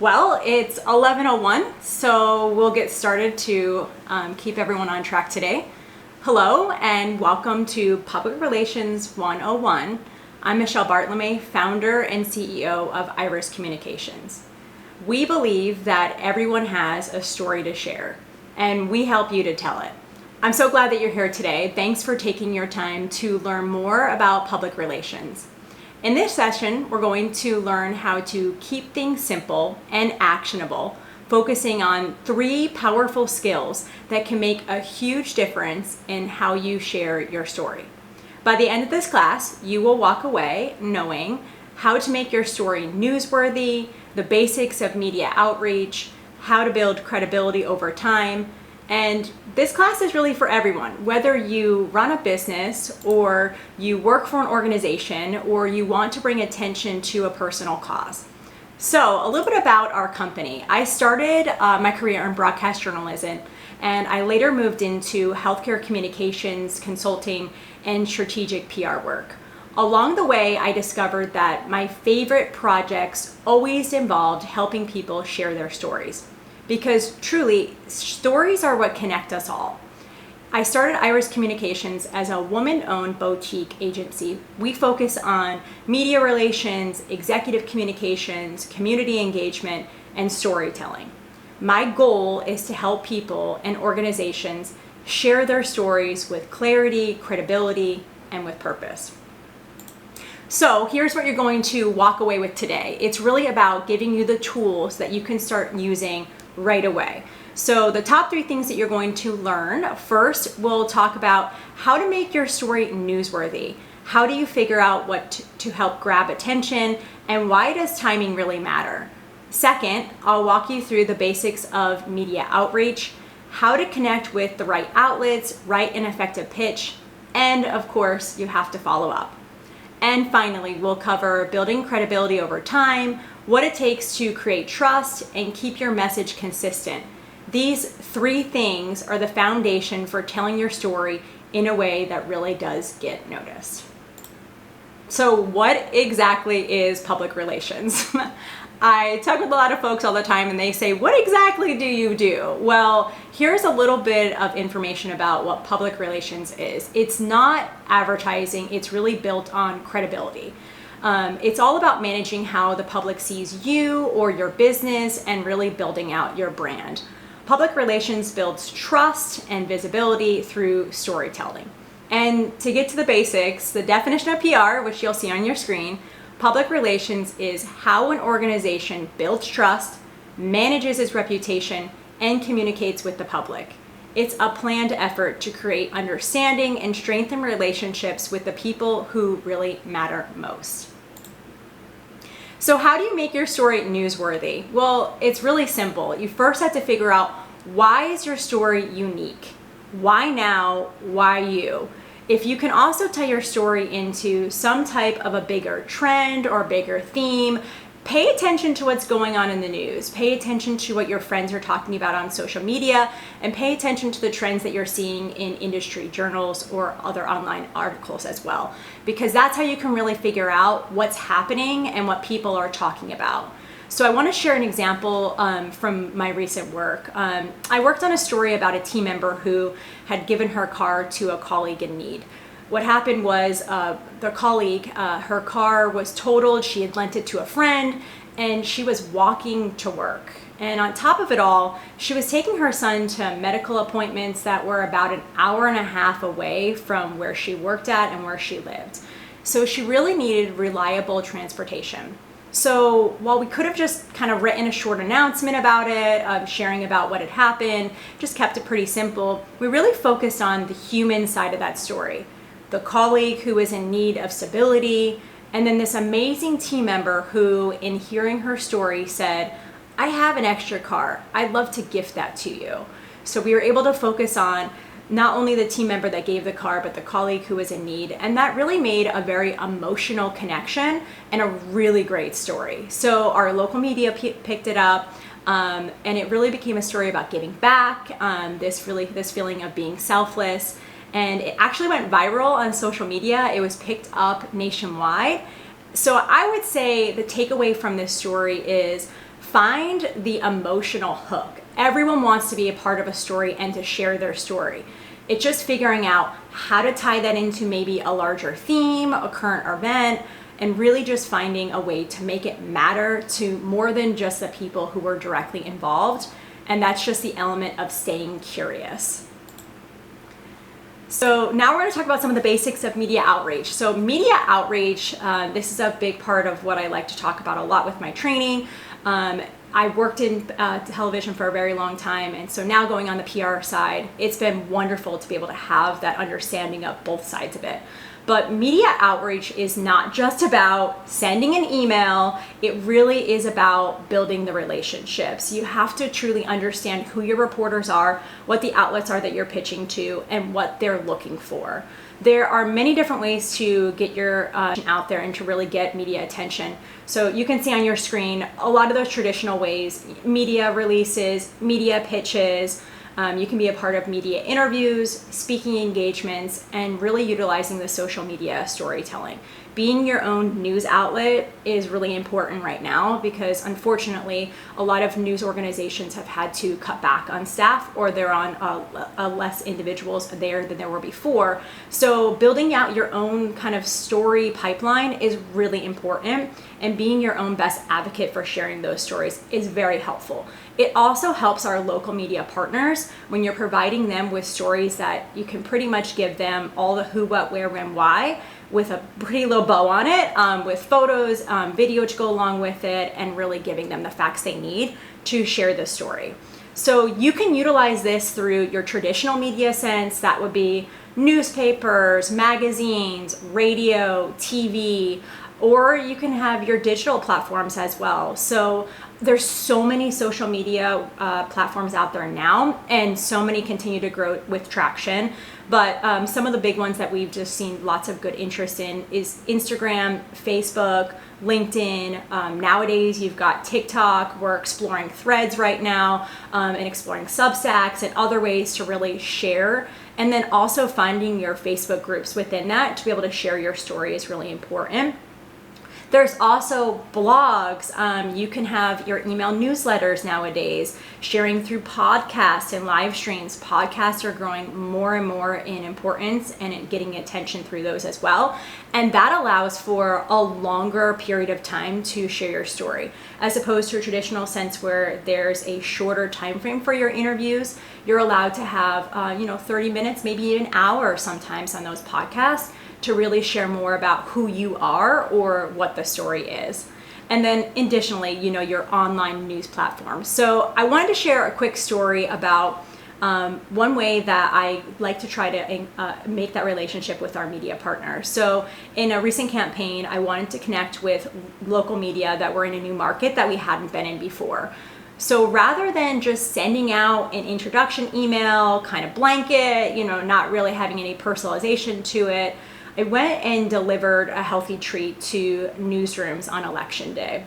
Well, it's 11:01, so we'll get started to keep everyone on track today. Hello and welcome to Public Relations 101. I'm Michelle Bartlome, founder and CEO of Iris Communications. We believe that everyone has a story to share, and we help you to tell it. I'm so glad that you're here today. Thanks for taking your time to learn more about public relations. In this session, we're going to learn how to keep things simple and actionable, focusing on 3 powerful skills that can make a huge difference in how you share your story. By the end of this class, you will walk away knowing how to make your story newsworthy, the basics of media outreach, how to build credibility over time, and this class is really for everyone, whether you run a business or you work for an organization or you want to bring attention to a personal cause. So a little bit about our company. I started my career in broadcast journalism, and I later moved into healthcare communications, consulting, and strategic PR work. Along the way, I discovered that my favorite projects always involved helping people share their stories. Because truly, stories are what connect us all. I started Iris Communications as a woman-owned boutique agency. We focus on media relations, executive communications, community engagement, and storytelling. My goal is to help people and organizations share their stories with clarity, credibility, and with purpose. So here's what you're going to walk away with today. It's really about giving you the tools that you can start using right away. So the top 3 things that you're going to learn. First, we'll talk about how to make your story newsworthy. How do you figure out what to help grab attention, and why does timing really matter? Second, I'll walk you through the basics of media outreach, how to connect with the right outlets, write an effective pitch, and of course, you have to follow up. And finally, we'll cover building credibility over time, what it takes to create trust and keep your message consistent. These 3 things are the foundation for telling your story in a way that really does get noticed. So what exactly is public relations? I talk with a lot of folks all the time and they say, what exactly do you do? Well, here's a little bit of information about what public relations is. It's not advertising, it's really built on credibility. It's all about managing how the public sees you or your business and really building out your brand. Public relations builds trust and visibility through storytelling. And to get to the basics, the definition of PR, which you'll see on your screen, public relations is how an organization builds trust, manages its reputation, and communicates with the public. It's a planned effort to create understanding and strengthen relationships with the people who really matter most. So how do you make your story newsworthy? Well, it's really simple. You first have to figure out, why is your story unique? Why now? Why you? If you can also tie your story into some type of a bigger trend or bigger theme, pay attention to what's going on in the news. Pay attention to what your friends are talking about on social media, and pay attention to the trends that you're seeing in industry journals or other online articles as well, because that's how you can really figure out what's happening and what people are talking about. So I want to share an example from my recent work. I worked on a story about a team member who had given her car to a colleague in need. What happened was the colleague, her car was totaled, she had lent it to a friend, and she was walking to work. And on top of it all, she was taking her son to medical appointments that were about an hour and a half away from where she worked at and where she lived. So she really needed reliable transportation. So while we could have just kind of written a short announcement about it, sharing about what had happened, just kept it pretty simple, we really focused on the human side of that story. The colleague who was in need of stability, and then this amazing team member who, in hearing her story, said, I have an extra car. I'd love to gift that to you. So we were able to focus on not only the team member that gave the car, but the colleague who was in need. And that really made a very emotional connection and a really great story. So our local media picked it up, and it really became a story about giving back, this feeling of being selfless. And it actually went viral on social media. It was picked up nationwide. So I would say the takeaway from this story is find the emotional hook. Everyone wants to be a part of a story and to share their story. It's just figuring out how to tie that into maybe a larger theme, a current event, and really just finding a way to make it matter to more than just the people who were directly involved. And that's just the element of staying curious. So now we're going to talk about some of the basics of media outreach. So media outreach, this is a big part of what I like to talk about a lot with my training. I worked in television for a very long time, and so now going on the PR side, it's been wonderful to be able to have that understanding of both sides of it. But media outreach is not just about sending an email, it really is about building the relationships. You have to truly understand who your reporters are, what the outlets are that you're pitching to, and what they're looking for. There are many different ways to get your out there and to really get media attention. So you can see on your screen a lot of those traditional ways: media releases, media pitches. You can be a part of media interviews, speaking engagements, and really utilizing the social media storytelling. Being your own news outlet is really important right now because unfortunately a lot of news organizations have had to cut back on staff, or they're on less individuals there than there were before. So building out your own kind of story pipeline is really important, and being your own best advocate for sharing those stories is very helpful. It also helps our local media partners when you're providing them with stories that you can pretty much give them all the who, what, where, when, why, with a pretty low bow on it, with photos, video to go along with it, and really giving them the facts they need to share the story. So you can utilize this through your traditional media sense. That would be newspapers, magazines, radio, TV, or you can have your digital platforms as well. So there's so many social media platforms out there now, and so many continue to grow with traction. But some of the big ones that we've just seen lots of good interest in is Instagram, Facebook, LinkedIn. Nowadays, you've got TikTok. We're exploring Threads right now, and exploring Substacks and other ways to really share. And then also finding your Facebook groups within that to be able to share your story is really important. There's also blogs. You can have your email newsletters nowadays, sharing through podcasts and live streams. Podcasts are growing more and more in importance and getting attention through those as well. And that allows for a longer period of time to share your story, as opposed to a traditional sense where there's a shorter time frame for your interviews. You're allowed to have 30 minutes, maybe even an hour sometimes on those podcasts, to really share more about who you are or what the story is. And then additionally, your online news platform. So I wanted to share a quick story about one way that I like to try to make that relationship with our media partners. So in a recent campaign, I wanted to connect with local media that were in a new market that we hadn't been in before. So rather than just sending out an introduction email, kind of blanket, not really having any personalization to it, I went and delivered a healthy treat to newsrooms on Election Day.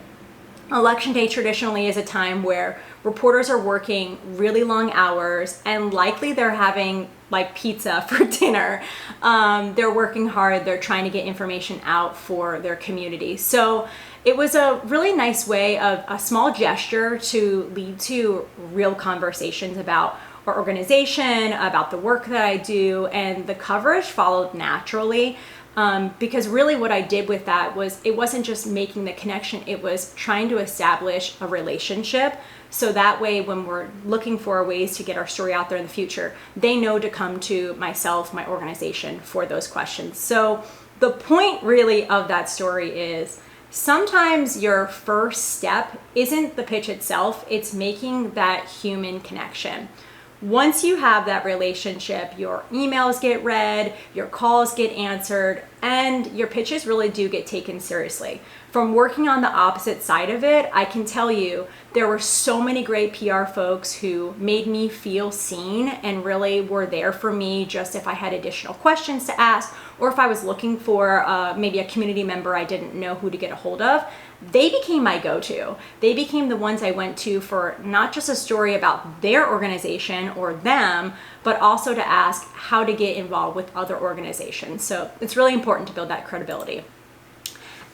Election Day traditionally is a time where reporters are working really long hours, and likely they're having like pizza for dinner. They're working hard, they're trying to get information out for their community. So it was a really nice way of a small gesture to lead to real conversations about our organization, about the work that I do, and the coverage followed naturally. Because really what I did with that was, it wasn't just making the connection, it was trying to establish a relationship. So that way, when we're looking for ways to get our story out there in the future, they know to come to myself, my organization, for those questions. So the point really of that story is, sometimes your first step isn't the pitch itself, it's making that human connection. Once you have that relationship, your emails get read, your calls get answered, and your pitches really do get taken seriously. From working on the opposite side of it, I can tell you there were so many great PR folks who made me feel seen and really were there for me just if I had additional questions to ask, or if I was looking for maybe a community member I didn't know who to get a hold of. They became my go-to. They became the ones I went to for not just a story about their organization or them, but also to ask how to get involved with other organizations. So it's really important to build that credibility.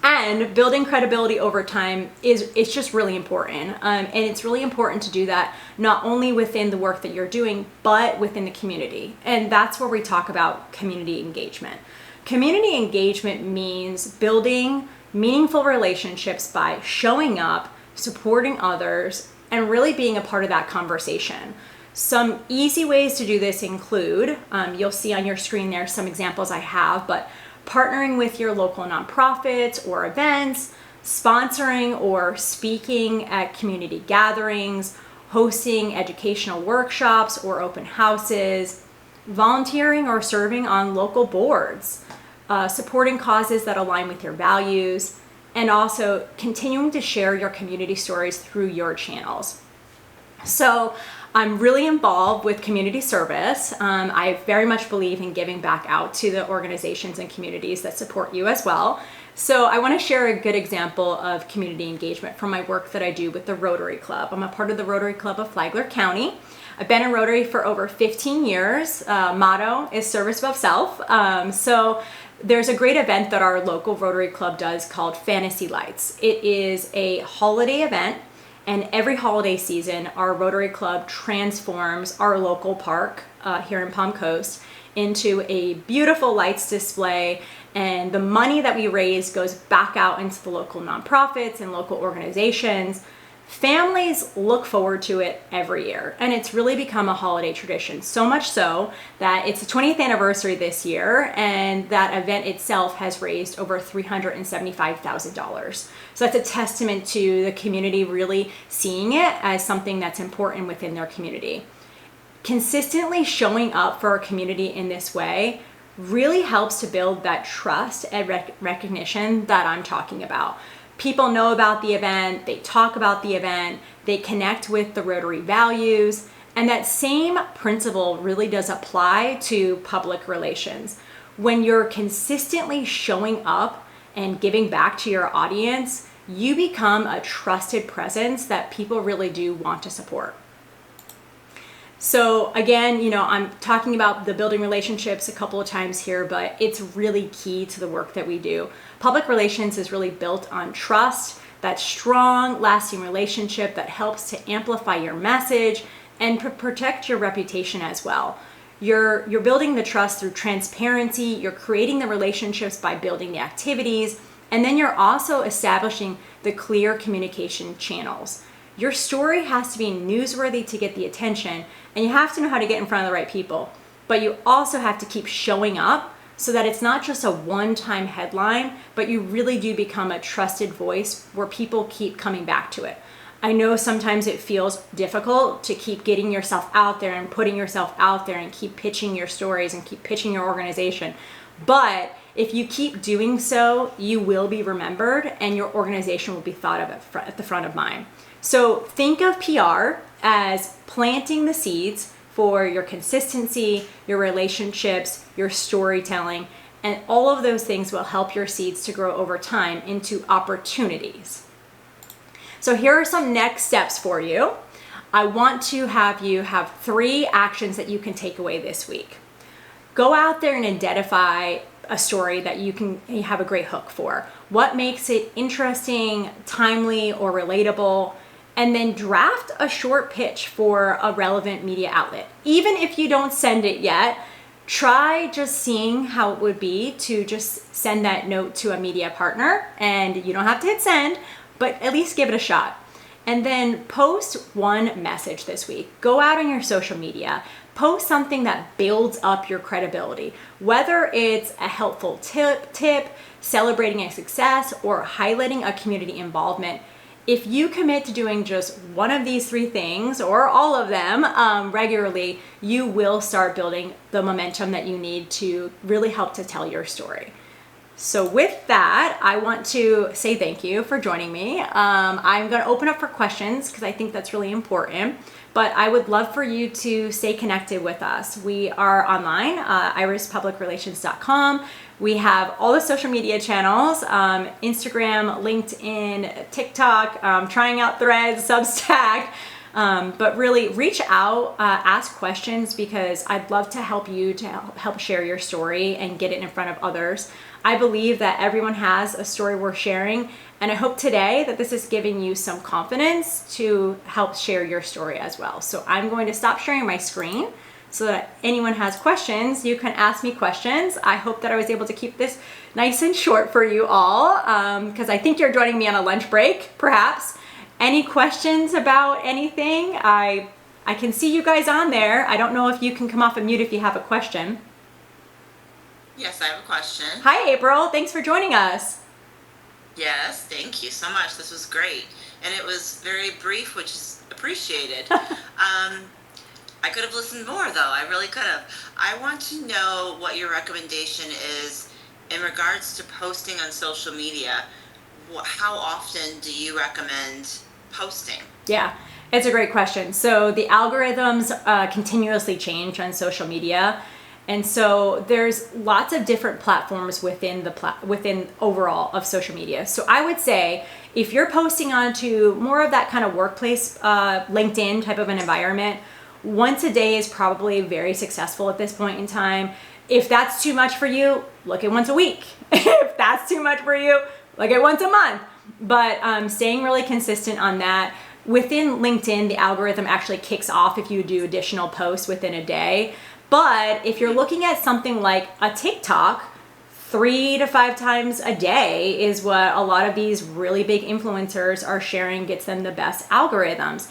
And building credibility over time it's just really important. And it's really important to do that not only within the work that you're doing, but within the community. And that's where we talk about community engagement. Community engagement means building meaningful relationships by showing up, supporting others, and really being a part of that conversation. Some easy ways to do this include, you'll see on your screen there some examples I have, but partnering with your local nonprofits or events, sponsoring or speaking at community gatherings, hosting educational workshops or open houses, volunteering or serving on local boards, supporting causes that align with your values, and also continuing to share your community stories through your channels. So I'm really involved with community service. I very much believe in giving back out to the organizations and communities that support you as well. So I want to share a good example of community engagement from my work that I do with the Rotary Club. I'm a part of the Rotary Club of Flagler County. I've been in Rotary for over 15 years. Motto is service above self. So there's a great event that our local Rotary Club does called Fantasy Lights. It is a holiday event. And every holiday season, our Rotary Club transforms our local park here in Palm Coast into a beautiful lights display. And the money that we raise goes back out into the local nonprofits and local organizations. Families look forward to it every year, and it's really become a holiday tradition. So much so that it's the 20th anniversary this year, and that event itself has raised over $375,000. So that's a testament to the community really seeing it as something that's important within their community. Consistently showing up for our community in this way really helps to build that trust and recognition that I'm talking about. People know about the event, they talk about the event, they connect with the Rotary values, and that same principle really does apply to public relations. When you're consistently showing up and giving back to your audience, you become a trusted presence that people really do want to support. So again, I'm talking about the building relationships a couple of times here, but it's really key to the work that we do. Public relations is really built on trust, that strong, lasting relationship that helps to amplify your message and protect your reputation as well. You're building the trust through transparency, you're creating the relationships by building the activities, and then you're also establishing the clear communication channels. Your story has to be newsworthy to get the attention, and you have to know how to get in front of the right people. But you also have to keep showing up so that it's not just a one-time headline, but you really do become a trusted voice where people keep coming back to it. I know sometimes it feels difficult to keep getting yourself out there and putting yourself out there and keep pitching your stories and keep pitching your organization. But if you keep doing so, you will be remembered and your organization will be thought of at the front of mind. So think of PR as planting the seeds for your consistency, your relationships, your storytelling, and all of those things will help your seeds to grow over time into opportunities. So here are some next steps for you. I want to have you have 3 actions that you can take away this week. Go out there and identify a story that you have a great hook for. What makes it interesting, timely, or relatable? And then draft a short pitch for a relevant media outlet. Even if you don't send it yet, try just seeing how it would be to just send that note to a media partner. And you don't have to hit send, but at least give it a shot. And then post one message this week. Go out on your social media. Post something that builds up your credibility. Whether it's a helpful tip, celebrating a success, or highlighting a community involvement. If you commit to doing just one of these 3 things or all of them regularly, you will start building the momentum that you need to really help to tell your story. So with that, I want to say thank you for joining me. I'm going to open up for questions because I think that's really important, but I would love for you to stay connected with us. We are online, irispublicrelations.com. We have all the social media channels, Instagram, LinkedIn, TikTok, trying out Threads, Substack. But really reach out, ask questions, because I'd love to help you to help share your story and get it in front of others. I believe that everyone has a story worth sharing, and I hope today that this is giving you some confidence to help share your story as well. So I'm going to stop sharing my screen so that anyone has questions, you can ask me questions. I hope that I was able to keep this nice and short for you all, because I think you're joining me on a lunch break, perhaps. Any questions about anything? I can see you guys on there. I don't know if you can come off of mute if you have a question. Yes, I have a question. Hi, April. Thanks for joining us. Yes, thank you so much. This was great. And it was very brief, which is appreciated. I could have listened more, though. I really could have. I want to know what your recommendation is in regards to posting on social media. How often do you recommend posting? Yeah, it's a great question. So the algorithms continuously change on social media. And so there's lots of different platforms within within overall of social media. So I would say if you're posting onto more of that kind of workplace, LinkedIn type of an environment, once a day is probably very successful at this point in time. If that's too much for you, look at once a week. If that's too much for you, look at once a month. But staying really consistent on that. Within LinkedIn, the algorithm actually kicks off if you do additional posts within a day. But if you're looking at something like a TikTok, 3 to 5 times a day is what a lot of these really big influencers are sharing, gets them the best algorithms.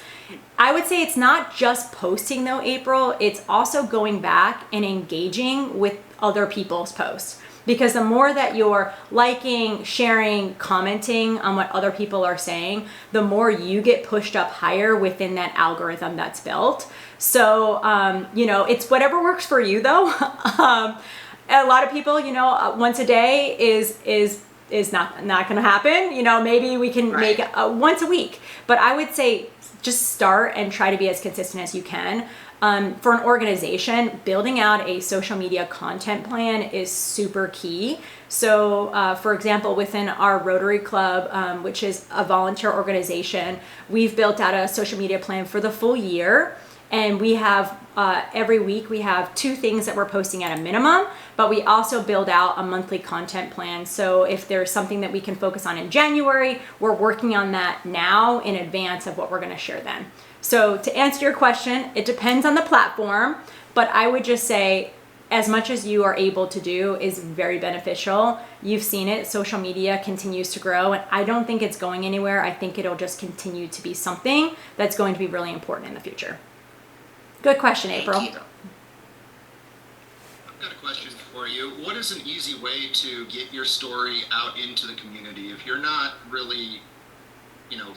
I would say it's not just posting though, April, it's also going back and engaging with other people's posts. Because the more that you're liking, sharing, commenting on what other people are saying, the more you get pushed up higher within that algorithm that's built. So, it's whatever works for you though. A lot of people, once a day is not going to happen. Maybe we can make once a week, but I would say just start and try to be as consistent as you can. For an organization, building out a social media content plan is super key. So, for example, within our Rotary Club, which is a volunteer organization, we've built out a social media plan for the full year. And we have, every week, we have 2 things that we're posting at a minimum, but we also build out a monthly content plan. So if there's something that we can focus on in January, we're working on that now in advance of what we're gonna share then. So to answer your question, it depends on the platform, but I would just say as much as you are able to do is very beneficial. You've seen it, social media continues to grow, and I don't think it's going anywhere. I think it'll just continue to be something that's going to be really important in the future. Good question, April. Thank you. I've got a question for you. What is an easy way to get your story out into the community? If you're not really,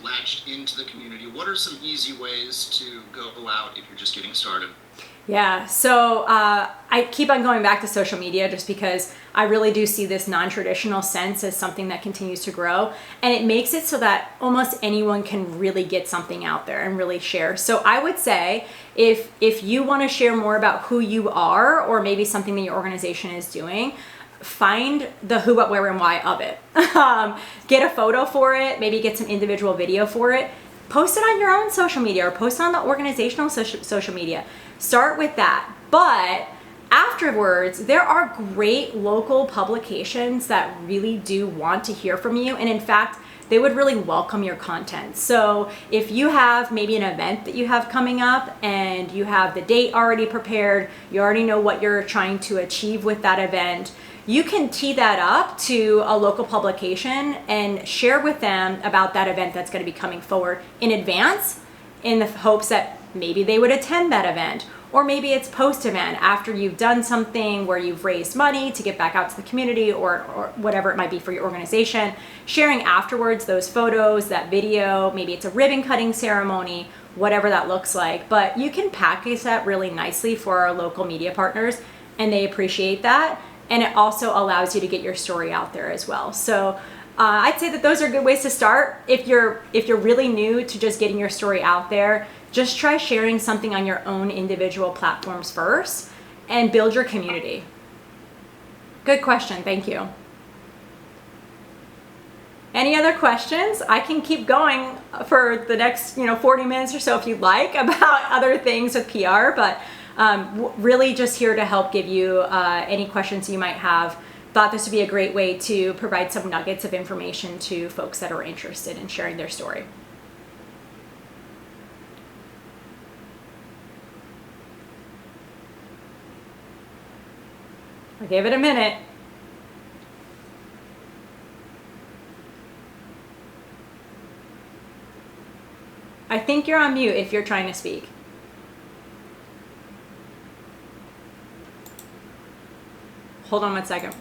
latched into the community, what are some easy ways to go out if you're just getting started? Yeah, so I keep on going back to social media just because I really do see this non-traditional sense as something that continues to grow, and it makes it so that almost anyone can really get something out there and really share. So I would say if you want to share more about who you are or maybe something that your organization is doing, find the who, what, where, and why of it. Get a photo for it, maybe get some individual video for it. Post it on your own social media or post it on the organizational social media. Start with that. But afterwards, there are great local publications that really do want to hear from you. And in fact, they would really welcome your content. So if you have maybe an event that you have coming up and you have the date already prepared, you already know what you're trying to achieve with that event, you can tee that up to a local publication and share with them about that event that's going to be coming forward in advance in the hopes that maybe they would attend that event. Or maybe it's post-event after you've done something where you've raised money to get back out to the community or whatever it might be for your organization. Sharing afterwards those photos, that video, maybe it's a ribbon cutting ceremony, whatever that looks like. But you can package that really nicely for our local media partners, and they appreciate that. And it also allows you to get your story out there as well. So I'd say that those are good ways to start. If you're really new to just getting your story out there, just try sharing something on your own individual platforms first and build your community. Good question, thank you. Any other questions? I can keep going for the next 40 minutes or so if you'd like about other things with PR, but really just here to help give you any questions you might have. Thought this would be a great way to provide some nuggets of information to folks that are interested in sharing their story. I'll give it a minute. I think you're on mute if you're trying to speak. Hold on 1 second.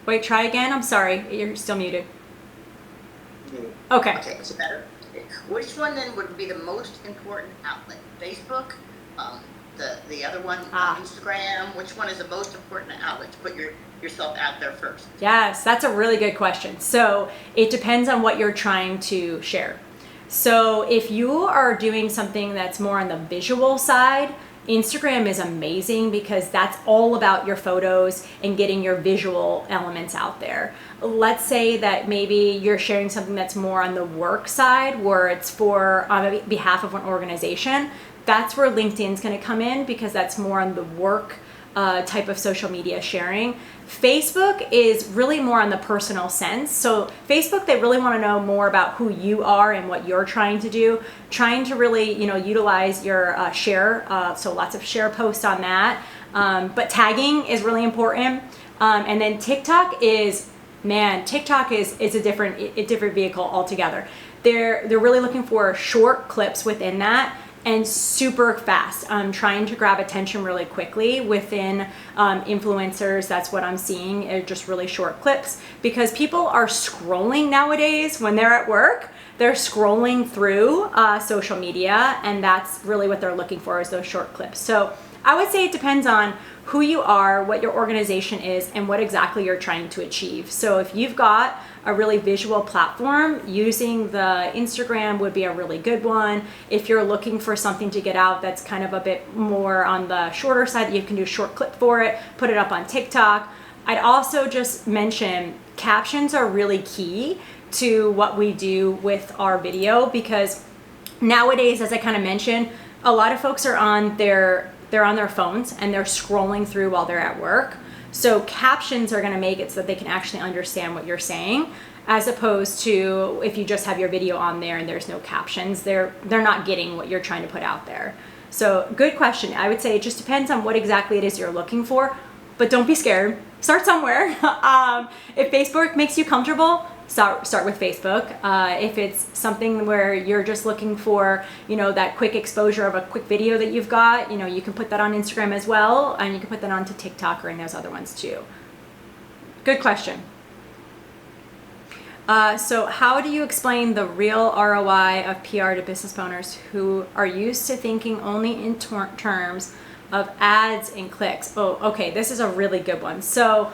Wait, try again. I'm sorry. You're still muted. Okay. Okay, is it better? Which one then would be the most important outlet? Facebook, the other one, Instagram? Which one is the most important outlet to put yourself out there first? Yes, that's a really good question. So it depends on what you're trying to share. So if you are doing something that's more on the visual side, Instagram is amazing because that's all about your photos and getting your visual elements out there. Let's say that maybe you're sharing something that's more on the work side where it's for on behalf of an organization. That's where LinkedIn's going to come in because that's more on the work type of social media sharing. Facebook is really more on the personal sense. So Facebook, they really want to know more about who you are and what you're trying to do, trying to really, utilize your share. So lots of share posts on that. But tagging is really important. And then TikTok is a different vehicle altogether. They're really looking for short clips within that and super fast. Trying to grab attention really quickly within influencers. That's what I'm seeing, are just really short clips because people are scrolling nowadays when they're at work. They're scrolling through social media, and that's really what they're looking for is those short clips. So I would say it depends on who you are, what your organization is, and what exactly you're trying to achieve. So if you've got a really visual platform, using the Instagram would be a really good one. If you're looking for something to get out that's kind of a bit more on the shorter side, you can do a short clip for it, put it up on TikTok. I'd also just mention captions are really key to what we do with our video because nowadays, as I kind of mentioned, a lot of folks are on their phones and they're scrolling through while they're at work. So captions are going to make it so that they can actually understand what you're saying, as opposed to if you just have your video on there and there's no captions, they're not getting what you're trying to put out there. So good question. I would say it just depends on what exactly it is you're looking for, but don't be scared. Start somewhere. If Facebook makes you comfortable, start with Facebook. If it's something where you're just looking for, that quick exposure of a quick video that you've got, you can put that on Instagram as well, and you can put that onto TikTok or in those other ones too. Good question. So how do you explain the real ROI of PR to business owners who are used to thinking only in terms of ads and clicks? Oh, okay, this is a really good one. So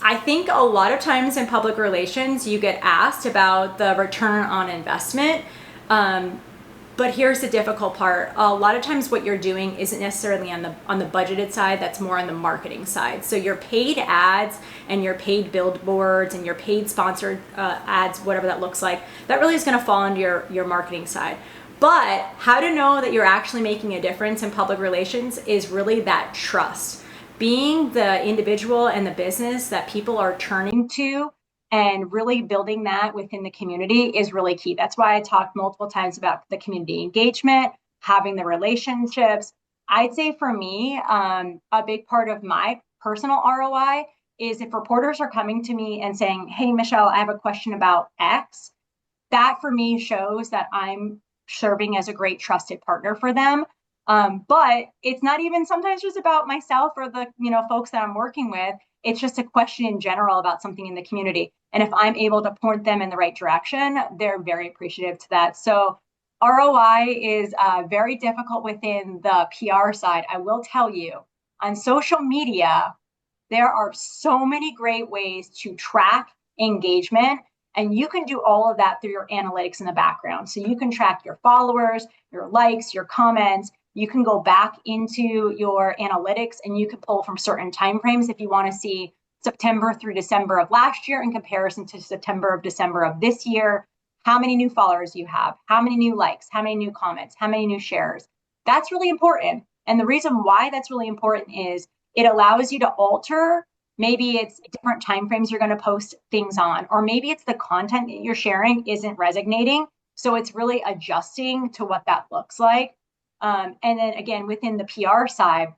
I think a lot of times in public relations, you get asked about the return on investment. But here's the difficult part. A lot of times what you're doing isn't necessarily on the budgeted side, that's more on the marketing side. So your paid ads and your paid billboards and your paid sponsored ads, whatever that looks like, that really is gonna fall into your marketing side. But how to know that you're actually making a difference in public relations is really that trust. Being the individual and the business that people are turning to and really building that within the community is really key. That's why I talked multiple times about the community engagement, having the relationships. I'd say for me, a big part of my personal ROI is if reporters are coming to me and saying, hey, Michelle, I have a question about X, that for me shows that I'm serving as a great trusted partner for them. But it's not even sometimes just about myself or the folks that I'm working with. It's just a question in general about something in the community. And if I'm able to point them in the right direction, they're very appreciative to that. So ROI is very difficult within the PR side. I will tell you, on social media, there are so many great ways to track engagement. And you can do all of that through your analytics in the background. So you can track your followers, your likes, your comments. You can go back into your analytics and you can pull from certain timeframes if you want to see September through December of last year in comparison to December of this year, how many new followers you have, how many new likes, how many new comments, how many new shares. That's really important. And the reason why that's really important is it allows you to alter. Maybe it's different timeframes you're going to post things on, or maybe it's the content that you're sharing isn't resonating. So it's really adjusting to what that looks like. And then again, within the PR side,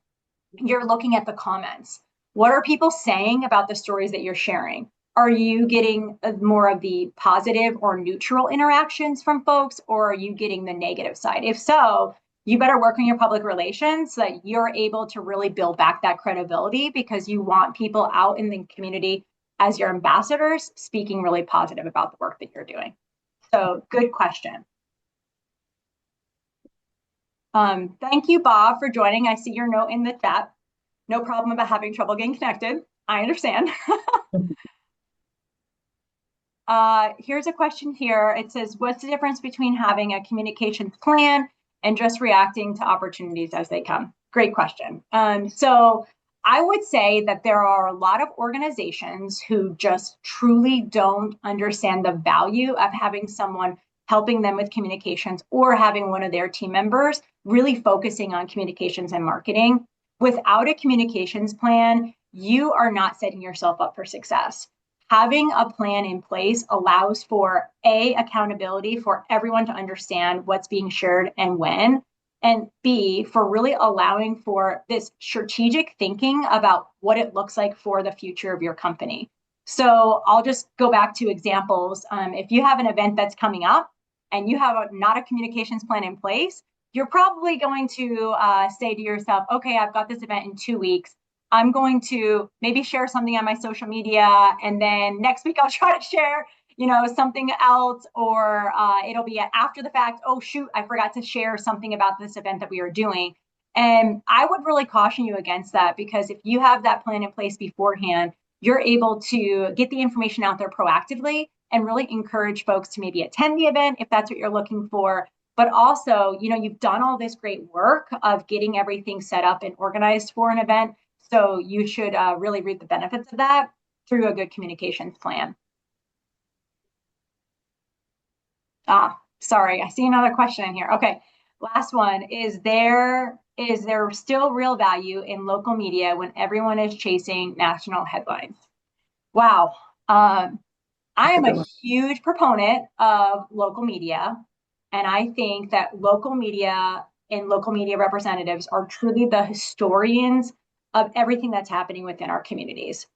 you're looking at the comments. What are people saying about the stories that you're sharing? Are you getting more of the positive or neutral interactions from folks, or are you getting the negative side? If so, you better work on your public relations so that you're able to really build back that credibility, because you want people out in the community as your ambassadors speaking really positive about the work that you're doing. So good question. Thank you, Bob, for joining. I see your note in the chat. No problem about having trouble getting connected. I understand. Here's a question here. It says, what's the difference between having a communications plan and just reacting to opportunities as they come? Great question. So I would say that there are a lot of organizations who just truly don't understand the value of having someone helping them with communications, or having one of their team members really focusing on communications and marketing. Without a communications plan, you are not setting yourself up for success. Having a plan in place allows for A, accountability for everyone to understand what's being shared and when, and B, for really allowing for this strategic thinking about what it looks like for the future of your company. So I'll just go back to examples. If you have an event that's coming up and you have not a communications plan in place, you're probably going to say to yourself, okay, I've got this event in 2 weeks. I'm going to maybe share something on my social media, and then next week I'll try to share, something else, or it'll be after the fact. Oh, shoot, I forgot to share something about this event that we are doing. And I would really caution you against that, because if you have that plan in place beforehand, you're able to get the information out there proactively and really encourage folks to maybe attend the event if that's what you're looking for. But also, you've done all this great work of getting everything set up and organized for an event. So you should really reap the benefits of that through a good communications plan. Sorry, I see another question in here. Okay, last one. Is there still real value in local media when everyone is chasing national headlines? Wow. I am a huge proponent of local media, and I think that local media and local media representatives are truly the historians of everything that's happening within our communities.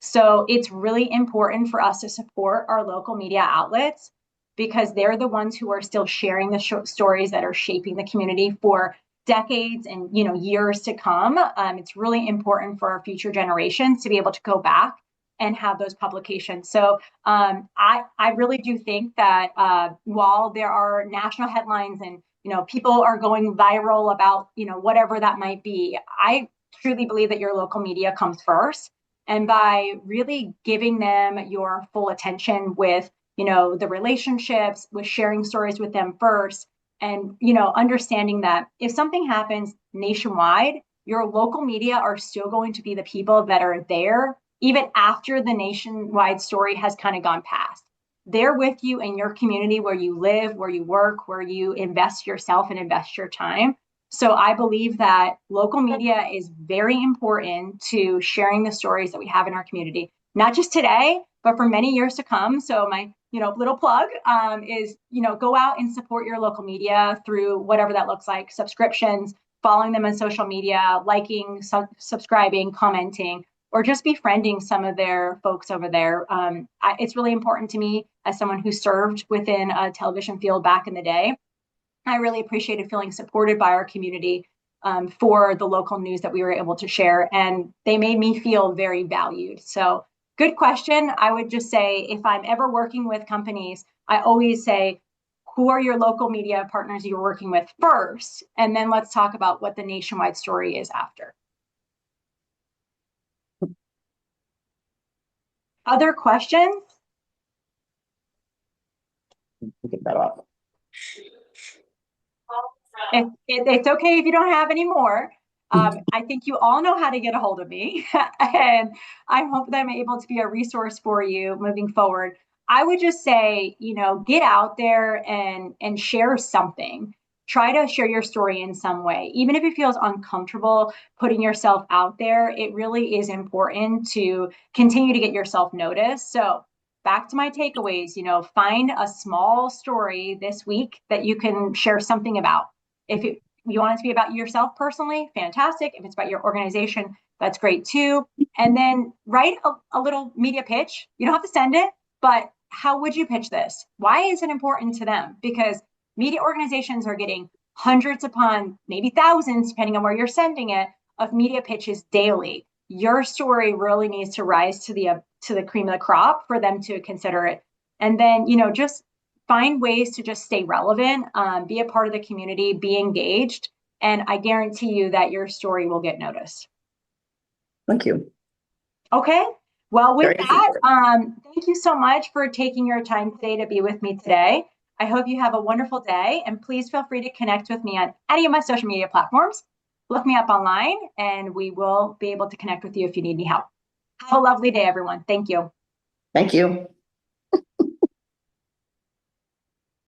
So it's really important for us to support our local media outlets, because they're the ones who are still sharing the stories that are shaping the community for decades and years to come. It's really important for our future generations to be able to go back and have those publications. So I really do think that while there are national headlines and people are going viral about whatever that might be, I truly believe that your local media comes first. And by really giving them your full attention with the relationships, with sharing stories with them first, and understanding that if something happens nationwide, your local media are still going to be the people that are there even after the nationwide story has kind of gone past. They're with you in your community, where you live, where you work, where you invest yourself and invest your time. So I believe that local media is very important to sharing the stories that we have in our community, not just today, but for many years to come. So my little plug is go out and support your local media through whatever that looks like: subscriptions, following them on social media, liking, subscribing, commenting, or just befriending some of their folks over there. It's really important to me, as someone who served within a television field back in the day. I really appreciated feeling supported by our community for the local news that we were able to share, and they made me feel very valued. So good question. I would just say, if I'm ever working with companies, I always say, who are your local media partners you're working with first? And then let's talk about what the nationwide story is after. Other questions? Get that off. It's okay if you don't have any more. I think you all know how to get a hold of me, and I hope that I'm able to be a resource for you moving forward. I would just say, get out there and share something. Try to share your story in some way, even if it feels uncomfortable putting yourself out there. It really is important to continue to get yourself noticed. So back to my takeaways, find a small story this week that you can share something about. If you want it to be about yourself personally, fantastic. If it's about your organization, that's great too. And then write a little media pitch. You don't have to send it, but how would you pitch this? Why is it important to them? Because media organizations are getting hundreds upon maybe thousands, depending on where you're sending it, of media pitches daily. Your story really needs to rise to the cream of the crop for them to consider it. And then, just find ways to just stay relevant, be a part of the community, be engaged, and I guarantee you that your story will get noticed. Thank you. Okay. Well, with Very that, important. thank you so much for taking your time today to be with me today. I hope you have a wonderful day, and please feel free to connect with me on any of my social media platforms. Look me up online, and we will be able to connect with you if you need any help. Have a lovely day, everyone. Thank you. Thank you.